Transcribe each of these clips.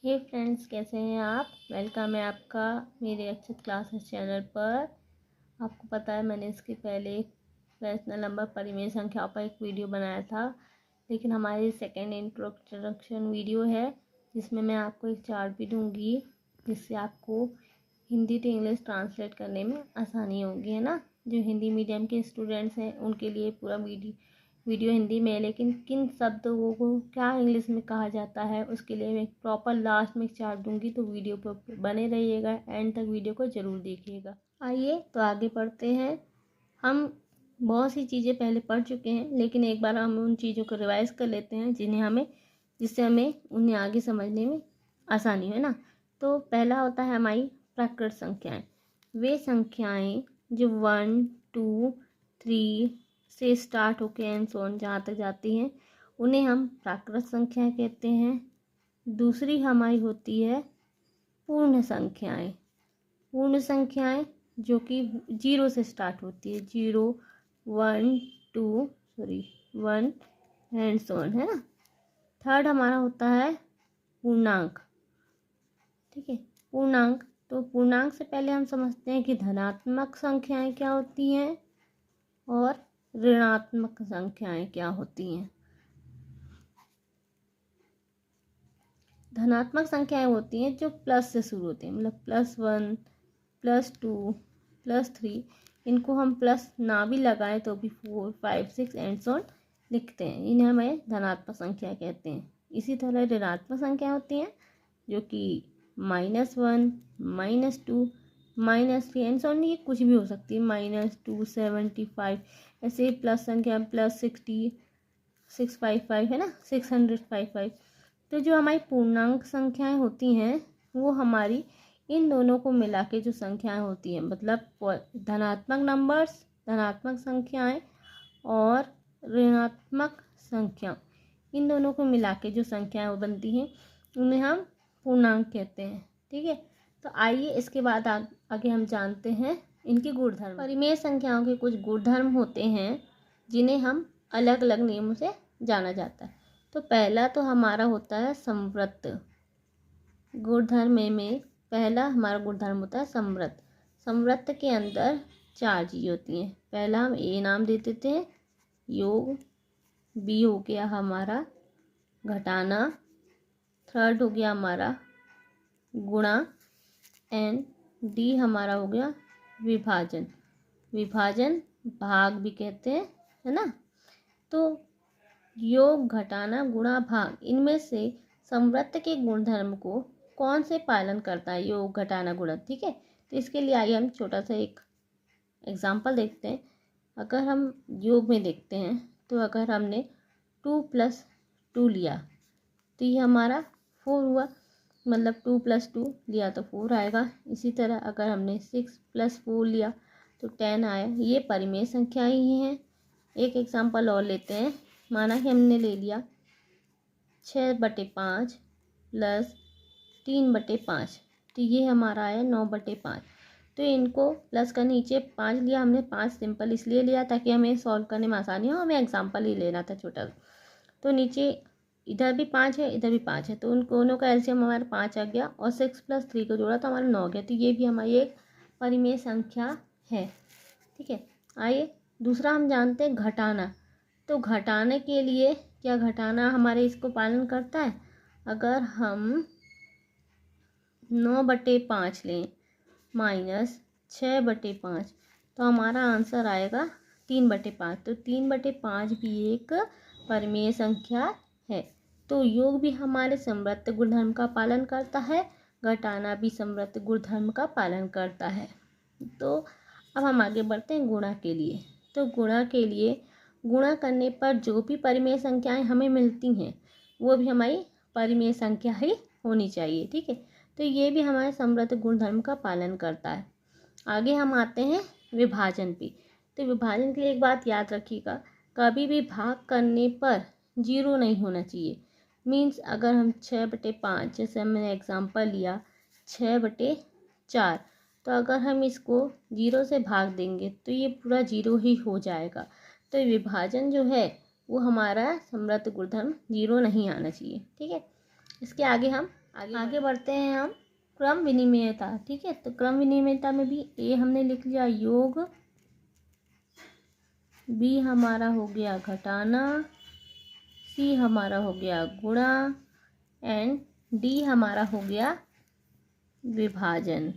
हे friends, कैसे हैं आप। वेलकम है आपका मेरे अक्षत क्लासेस चैनल पर। आपको पता है मैंने इसके पहले रैशनल नंबर परिमेय संख्याओं पर एक वीडियो बनाया था, लेकिन हमारी सेकेंड इंट्रोडक्शन वीडियो है जिसमें मैं आपको एक चार्ट भी दूंगी जिससे आपको हिंदी टू इंग्लिश ट्रांसलेट करने में आसानी होगी, है ना। जो हिंदी मीडियम के स्टूडेंट्स हैं उनके लिए पूरा वीडियो हिंदी में है, लेकिन किन शब्दों को क्या इंग्लिश में कहा जाता है उसके लिए मैं प्रॉपर लास्ट में एक चार्ट दूंगी, तो वीडियो पर बने रहिएगा, एंड तक वीडियो को ज़रूर देखिएगा। आइए तो आगे पढ़ते हैं। हम बहुत सी चीज़ें पहले पढ़ चुके हैं, लेकिन एक बार हम उन चीज़ों को रिवाइज कर लेते हैं जिससे हमें उन्हें आगे समझने में आसानी है ना। तो पहला होता है हमारी प्राकृत संख्याएं। वे संख्याएं जो 1, 2, 3 से स्टार्ट होकर एंड सो ऑन जहाँ तक जाती हैं उन्हें हम प्राकृत संख्याएं कहते हैं। दूसरी हमारी होती है पूर्ण संख्याएं। पूर्ण संख्याएं जो कि 0 से स्टार्ट होती है, 0, 1, 1 एंड सो ऑन, है ना। थर्ड हमारा होता है पूर्णांक। ठीक है, पूर्णांक। तो पूर्णांक से पहले हम समझते हैं कि धनात्मक संख्याएं क्या होती हैं और ऋणात्मक संख्याएं क्या होती हैं। धनात्मक संख्याएं होती हैं जो प्लस से शुरू होती हैं, मतलब +1, +2, +3। इनको हम प्लस ना भी लगाएं तो भी 4, 5, 6 एंड सो ऑन लिखते हैं। इन्हें हमें धनात्मक संख्या कहते हैं। इसी तरह ऋणात्मक संख्या होती हैं जो कि -1, -2, -3 एंड सो ऑन, ये कुछ भी हो सकती है, -275। ऐसे प्लस संख्या +60, 655 है ना, 655। तो जो हमारी पूर्णांक संख्याएं होती हैं वो हमारी इन दोनों को मिला के जो संख्याएं होती हैं, मतलब धनात्मक नंबर्स, धनात्मक संख्याएं और ऋणात्मक संख्या, इन दोनों को मिला के जो संख्याएं बनती हैं उन्हें हम पूर्णांक कहते हैं। ठीक है, तो आइए इसके बाद आगे हम जानते हैं इनके गुणधर्म। परिमेय संख्याओं के कुछ गुणधर्म होते हैं जिन्हें हम अलग अलग नियमों से जाना जाता है। तो पहला तो हमारा होता है समवृत्त। गुणधर्म में पहला हमारा गुणधर्म होता है समवृत्त। समवृत्त के अंदर 4 चीज़ें होती हैं। पहला हम ए नाम दे देते हैं, योग। बी हो गया हमारा घटाना। थर्ड हो गया हमारा गुणा। एंड डी हमारा हो गया विभाजन। विभाजन भाग भी कहते हैं, है ना। तो योग, घटाना, गुणा, भाग, इनमें से समवृत्त के गुणधर्म को कौन से पालन करता है, योग, घटाना, गुणा। ठीक है, तो इसके लिए आइए हम छोटा सा एक एग्जाम्पल देखते हैं। अगर हम योग में देखते हैं तो अगर हमने 2 + 2 लिया तो ये हमारा 4 हुआ, मतलब 2 + 2 लिया तो 4 आएगा। इसी तरह अगर हमने 6 + 4 लिया तो 10 आया। ये परिमेय संख्याएं ही हैं। एक एग्जाम्पल और लेते हैं। माना कि हमने ले लिया 6/5 + 3/5, तो ये हमारा आया 9/5। तो इनको प्लस का नीचे 5 लिया हमने। 5 सिंपल इसलिए लिया ताकि हमें सॉल्व करने में आसानी हो, हमें एग्जाम्पल ही लेना था छोटा। तो नीचे इधर भी 5 है, इधर भी 5 है, तो उन दोनों का एलसीएम हमारा 5 आ गया, और 6 + 3 को जोड़ा तो हमारा 9 गया। तो ये भी हमारी एक परिमेय संख्या है। ठीक है, आइए दूसरा हम जानते हैं घटाना। तो घटाने के लिए क्या घटाना हमारे इसको पालन करता है। अगर हम 9/5 लें -6/5 तो हमारा आंसर आएगा 3/5। तो 3/5 भी एक परिमेय संख्या है। तो योग भी हमारे समवृत्त गुणधर्म का पालन करता है, घटाना भी समवृत्त गुणधर्म का पालन करता है। तो अब हम आगे बढ़ते हैं गुणा के लिए। तो गुणा के लिए गुणा करने पर जो भी परिमेय संख्याएं हमें मिलती हैं वो भी हमारी परिमेय संख्या ही होनी चाहिए। ठीक है, तो ये भी हमारे समवृत्त गुणधर्म का पालन करता है। आगे हम आते हैं विभाजन पे। तो विभाजन के लिए एक बात याद रखिएगा, कभी भी भाग करने पर 0 नहीं होना चाहिए। मीन्स अगर हम 6/5, जैसे मैंने एग्जांपल लिया 6/4, तो अगर हम इसको 0 से भाग देंगे तो ये पूरा 0 ही हो जाएगा। तो विभाजन जो है वो हमारा समवृत्त गुणधर्म 0 नहीं आना चाहिए। ठीक है, इसके आगे हम आगे बढ़ते हैं हम क्रम विनिमेयता। ठीक है, तो क्रम विनिमेयता में भी ए हमने लिख लिया योग, बी हमारा हो गया घटाना, सी हमारा हो गया गुणा एंड डी हमारा हो गया विभाजन।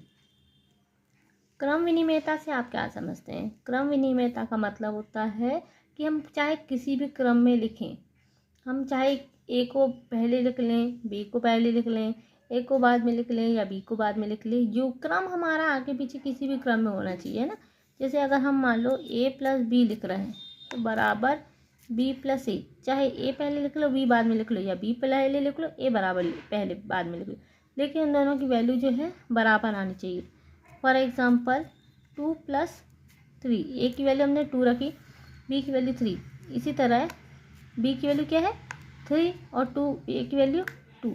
क्रम विनिमेयता से आप क्या समझते हैं? क्रम विनिमेयता का मतलब होता है कि हम चाहे किसी भी क्रम में लिखें, हम चाहे ए को पहले लिख लें, बी को पहले लिख लें, ए को बाद में लिख लें या बी को बाद में लिख लें, जो क्रम हमारा आगे पीछे किसी भी क्रम में होना चाहिए ना। जैसे अगर हम मान लो ए प्लस बी लिख रहे हैं तो बराबर बी प्लस ए, चाहे ए पहले लिख लो बी बाद में लिख लो या बी पहले लिख लो ए बराबर पहले बाद में लिख लो, लेकिन उन दोनों की वैल्यू जो है बराबर आनी चाहिए। फॉर एग्ज़ाम्पल 2 + 3, ए की वैल्यू हमने 2 रखी, बी की वैल्यू 3, इसी तरह बी की वैल्यू क्या है 3 और 2, ए की वैल्यू 2,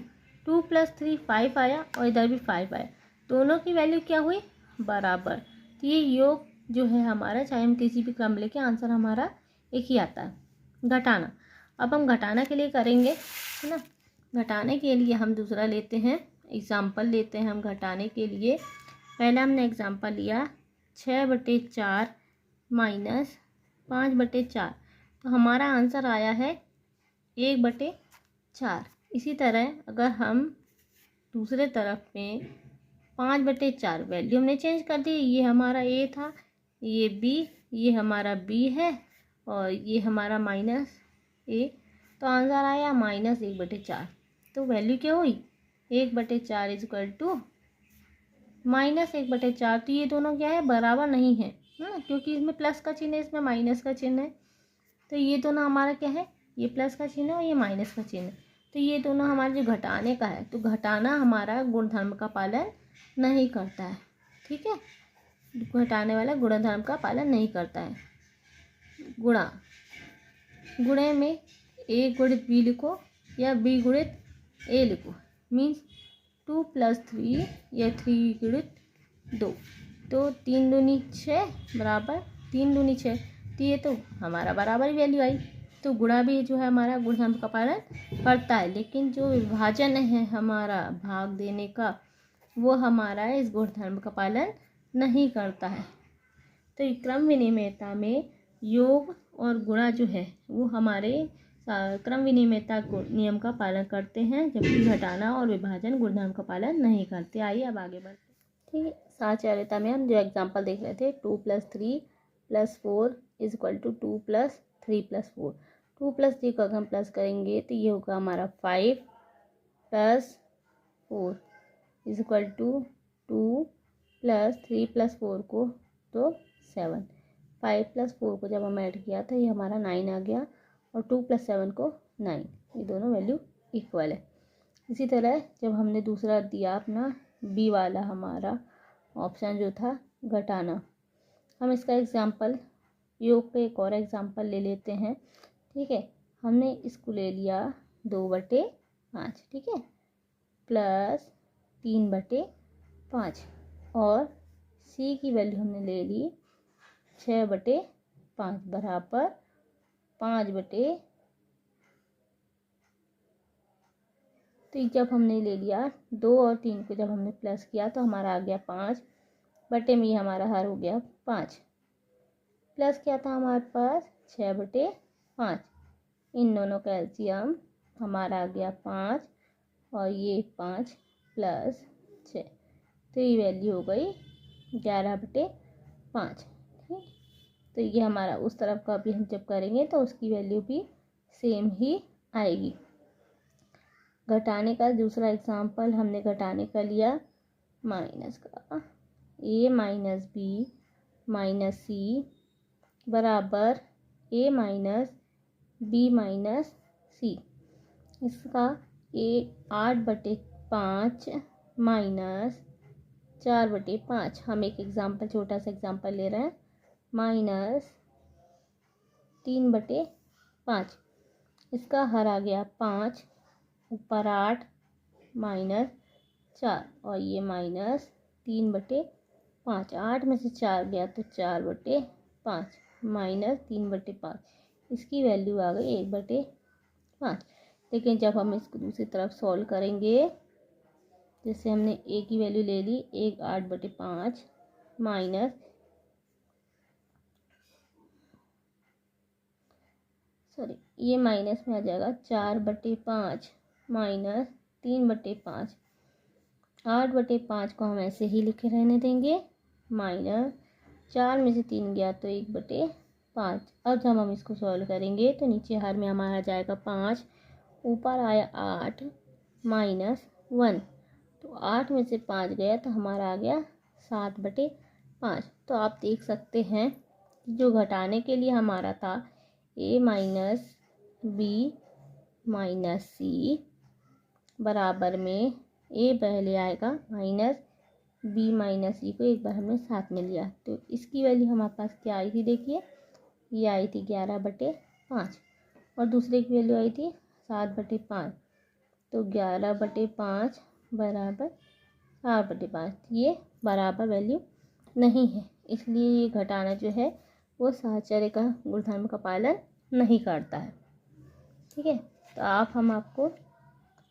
2 + 3 5 आया और इधर भी 5 आया, दोनों की वैल्यू क्या हुई बराबर। तो ये योग जो है हमारा, चाहे हम किसी भी क्रम लेके आंसर हमारा एक ही आता है। घटाना, अब हम घटाना के लिए करेंगे है ना। घटाने के लिए हम दूसरा लेते हैं, एग्जाम्पल लेते हैं हम घटाने के लिए। पहला हमने एग्जाम्पल लिया 6/4 माइनस 5/4, तो हमारा आंसर आया है 1/4। इसी तरह अगर हम दूसरे तरफ में 5/4, वैल्यू हमने चेंज कर दी, ये हमारा ए था, ये बी, ये हमारा बी है और ये हमारा माइनस ए, तो आंसर आया -1/4। तो वैल्यू क्या हुई 1/4 इक्वल टू -1/4। तो ये दोनों क्या है बराबर नहीं है ना, क्योंकि इसमें प्लस का चिन्ह है, इसमें माइनस का चिन्ह है। तो ये दोनों हमारा क्या है, ये प्लस का चिन्ह है और ये माइनस का चिन्ह है। तो ये दोनों हमारे जो घटाने का है, तो घटाना हमारा गुणधर्म का पालन नहीं करता है। ठीक है, घटाने वाला गुणधर्म का पालन नहीं करता है। गुणा, गुणे में ए गुणित बी लिखो या बी गुणित ए लिखो, मीन्स 2 + 3 या 3 गुणित 2, तो 3 दूनी 6 बराबर 3 दूनी 6, तो ये तो हमारा बराबर ही वैल्यू आई। तो गुणा भी जो है हमारा गुणधर्म का पालन करता है, लेकिन जो विभाजन है हमारा भाग देने का, वो हमारा इस गुणधर्म का पालन नहीं करता है। तो क्रम विनिमेयता में योग और गुणा जो है वो हमारे क्रम विनिमेयता नियम का पालन करते हैं, जबकि घटाना और विभाजन गुणधर्म का पालन नहीं करते। आइए अब आगे बढ़ते हैं। ठीक है, साचार्यता में हम जो एग्जांपल देख रहे थे 2 + 3 + 4 = 2 + 3 + 4। 2 + 3 को अगर हम प्लस करेंगे तो ये होगा हमारा 5 + 4 = 2 + 3 + 4 को तो 7। 5 + 4 को जब हम ऐड किया तो ये हमारा 9 आ गया और 2 + 7 को 9, ये दोनों वैल्यू इक्वल है। इसी तरह जब हमने दूसरा दिया अपना बी वाला हमारा ऑप्शन जो था घटाना, हम इसका एग्जाम्पल योग पे एक और एग्जाम्पल ले लेते हैं। ठीक है, हमने इसको ले लिया 2/5, ठीक है, प्लस 3/5 और सी की वैल्यू हमने ले ली 6/5 बराबर 5/, तो जब हमने ले लिया 2 और 3 को जब हमने प्लस किया तो हमारा आ गया 5 में, हमारा हर हो गया 5, प्लस क्या था हमारे पास 6/5, इन दोनों का एलसीएम हमारा आ गया 5 और ये 5 + 6, तो ये वैल्यू हो गई 11/5। ठीक, तो ये हमारा उस तरफ का भी हम जब करेंगे तो उसकी वैल्यू भी सेम ही आएगी। घटाने का दूसरा एग्जाम्पल हमने घटाने का लिया माइनस का a - b - c बराबर a - b - c। इसका 8/5 माइनस 4/5, हम एक एग्जाम्पल छोटा सा एग्जाम्पल ले रहे हैं, -3/5, इसका हर आ गया 5, ऊपर 8 -4 और ये -3/5, 8 में से 4 गया तो 4/5 -3/5, इसकी वैल्यू आ गई 1/5। लेकिन जब हम इसको दूसरी तरफ सॉल्व करेंगे जैसे हमने ए की वैल्यू ले ली, 1/8/5 माइनस ये माइनस में आ जाएगा 4/5 माइनस 3/5। 8/5 को हम ऐसे ही लिखे रहने देंगे, माइनस 4 में से 3 गया तो 1/5। अब जब हम इसको सॉल्व करेंगे तो नीचे हर में हमारा जाएगा 5, ऊपर आया 8 माइनस 1, तो 8 में से 5 गया तो हमारा आ गया 7/5। तो आप देख सकते हैं जो घटाने के लिए हमारा था a माइनस बी माइनस सी बराबर में a पहले आएगा माइनस बी माइनस सी को एक बार हमने साथ में लिया, तो इसकी वैल्यू हमारे पास क्या आई थी, देखिए ये आई थी 11/5 और दूसरे की वैल्यू आई थी 7/5, तो 11/5 बराबर 7/5। ये बराबर वैल्यू नहीं है, इसलिए ये घटाना जो है वो साहचर्य का गुणधर्म का पालन नहीं करता है। ठीक है, तो हम आपको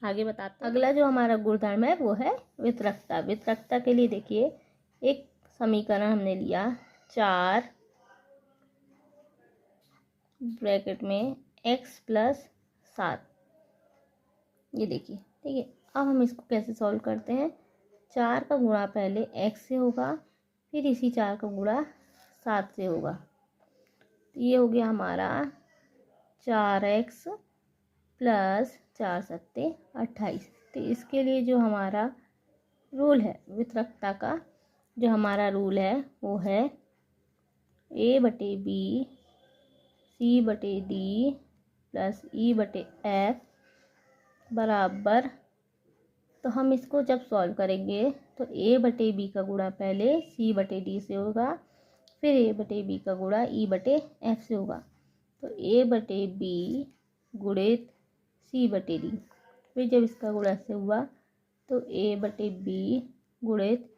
आगे बताते हैं। अगला जो हमारा गुणधर्म है वो है वितरकता। वितरकता के लिए देखिए एक समीकरण हमने लिया 4 ब्रैकेट में x + 7, ये देखिए। ठीक है, अब हम इसको कैसे सॉल्व करते हैं। 4 का गुणा पहले x से होगा, फिर इसी 4 का गुणा 7 से होगा, तो ये हो गया हमारा 4x + 4 × 7 = 28। तो इसके लिए जो हमारा रूल है वितरकता का, जो हमारा रूल है वो है a/b c/d + e/f बराबर, तो हम इसको जब सॉल्व करेंगे तो a/b का गुणा पहले c/d से होगा, फिर a/b का गुणा e/f से होगा, तो a/b गुणित c/d, फिर जब इसका गुणा से हुआ तो a/b गुणित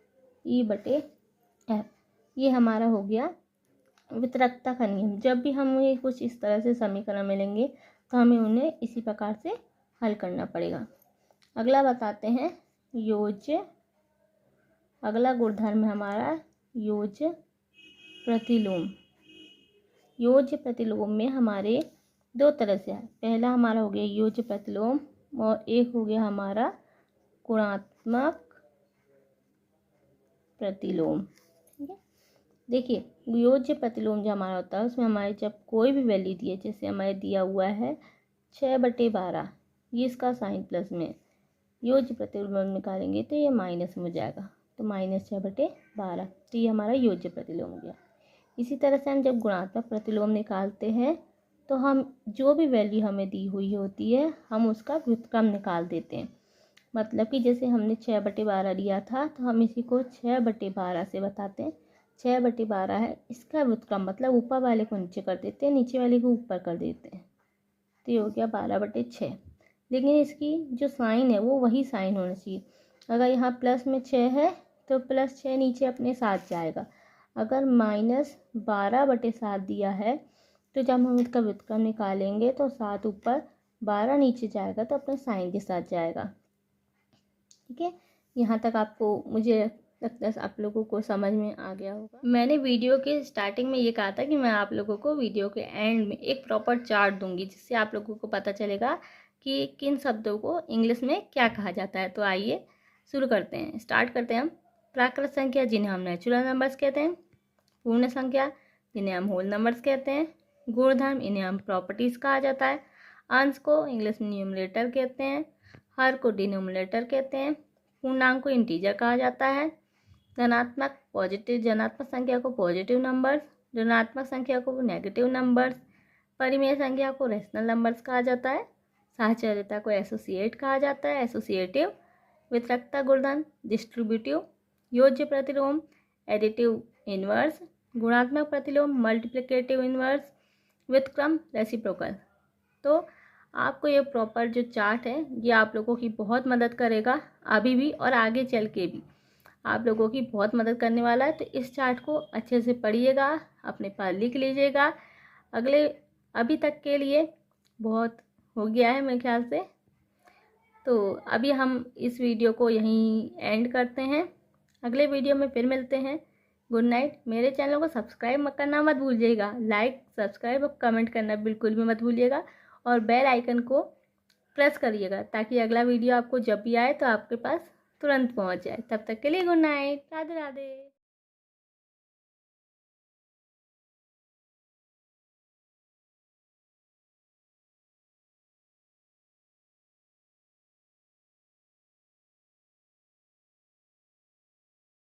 e/f। ये हमारा हो गया वितरकता का नियम। जब भी हमें कुछ इस तरह से समीकरण मिलेंगे तो हमें उन्हें इसी प्रकार से हल करना पड़ेगा। अगला बताते हैं योज्य। अगला गुणधर्म है हमारा योज्य प्रतिलोम। योज्य प्रतिलोम में हमारे दो तरह से है। पहला हमारा हो गया योज्य प्रतिलोम और एक हो गया हमारा गुणात्मक प्रतिलोम। ठीक है, देखिए योज्य प्रतिलोम जो हमारा होता है उसमें हमारे जब कोई भी वैल्यू दी है, जैसे हमारे दिया हुआ है 6/12, ये इसका साइन प्लस में, योज्य प्रतिलोम निकालेंगे तो ये माइनस में हो जाएगा, तो -6/12, तो ये हमारा योज्य प्रतिलोम हो गया। इसी तरह से हम जब गुणात्मक प्रतिलोम निकालते हैं तो हम जो भी वैल्यू हमें दी हुई होती है हम उसका व्युत्क्रम निकाल देते हैं। मतलब कि जैसे हमने 6/12 लिया था तो हम इसी को 6/12 से बताते हैं। 6/12 है, इसका व्युत्क्रम मतलब ऊपर वाले को नीचे कर देते हैं, नीचे वाले को ऊपर कर देते हैं, तो ये हो गया 12/6। लेकिन इसकी जो साइन है वो वही साइन होना चाहिए। अगर यहाँ प्लस में 6 है तो +6 नीचे अपने साथ जाएगा। अगर -12/7 दिया है तो जब हम इसका व्युत्क्रम निकालेंगे तो 7 ऊपर 12 नीचे जाएगा, तो अपने साइन के साथ जाएगा। ठीक है, यहाँ तक आपको मुझे लगता है आप लोगों को समझ में आ गया होगा। मैंने वीडियो के स्टार्टिंग में ये कहा था कि मैं आप लोगों को वीडियो के एंड में एक प्रॉपर चार्ट दूंगी जिससे आप लोगों को पता चलेगा कि किन शब्दों को इंग्लिश में क्या कहा जाता है। तो आइए शुरू करते हैं, स्टार्ट करते हैं हम। प्राकृत संख्या जिन्हें हम नेचुरल नंबर्स कहते हैं, पूर्ण संख्या जिन्हें हम होल नंबर्स कहते हैं, गुणधर्म इन्हें हम प्रॉपर्टीज़ कहा जाता है, अंश को इंग्लिश में न्यूमरेटर कहते हैं, हर को डिनोमिनेटर कहते हैं, पूर्णांक को इंटीजर कहा जाता है, धनात्मक संख्या को पॉजिटिव नंबर्स, ऋणात्मक संख्या को नेगेटिव नंबर्स, परिमेय संख्या को रेशनल नंबर्स कहा जाता है, साहचर्यता को एसोसिएट कहा जाता है, एसोसिएटिव, वितरकता गुणधर्म डिस्ट्रीब्यूटिव, योज्य प्रतिलोम एडिटिव इनवर्स, गुणात्मक प्रतिलोम मल्टीप्लिकेटिव इनवर्स, व्युत्क्रम रेसिप्रोकल। तो आपको ये प्रॉपर जो चार्ट है ये आप लोगों की बहुत मदद करेगा, अभी भी और आगे चल के भी आप लोगों की बहुत मदद करने वाला है। तो इस चार्ट को अच्छे से पढ़िएगा, अपने पास लिख लीजिएगा। अभी तक के लिए बहुत हो गया है मेरे ख्याल से, तो अभी हम इस वीडियो को यहीं एंड करते हैं, अगले वीडियो में फिर मिलते हैं। Good night. मेरे चैनल को सब्सक्राइब करना मत भूलिएगा, लाइक सब्सक्राइब और कमेंट करना बिल्कुल भी मत भूलिएगा, और बेल आइकन को प्रेस करिएगा ताकि अगला वीडियो आपको जब भी आए तो आपके पास तुरंत पहुंच जाए। तब तक के लिए गुड नाइट, राधे राधे।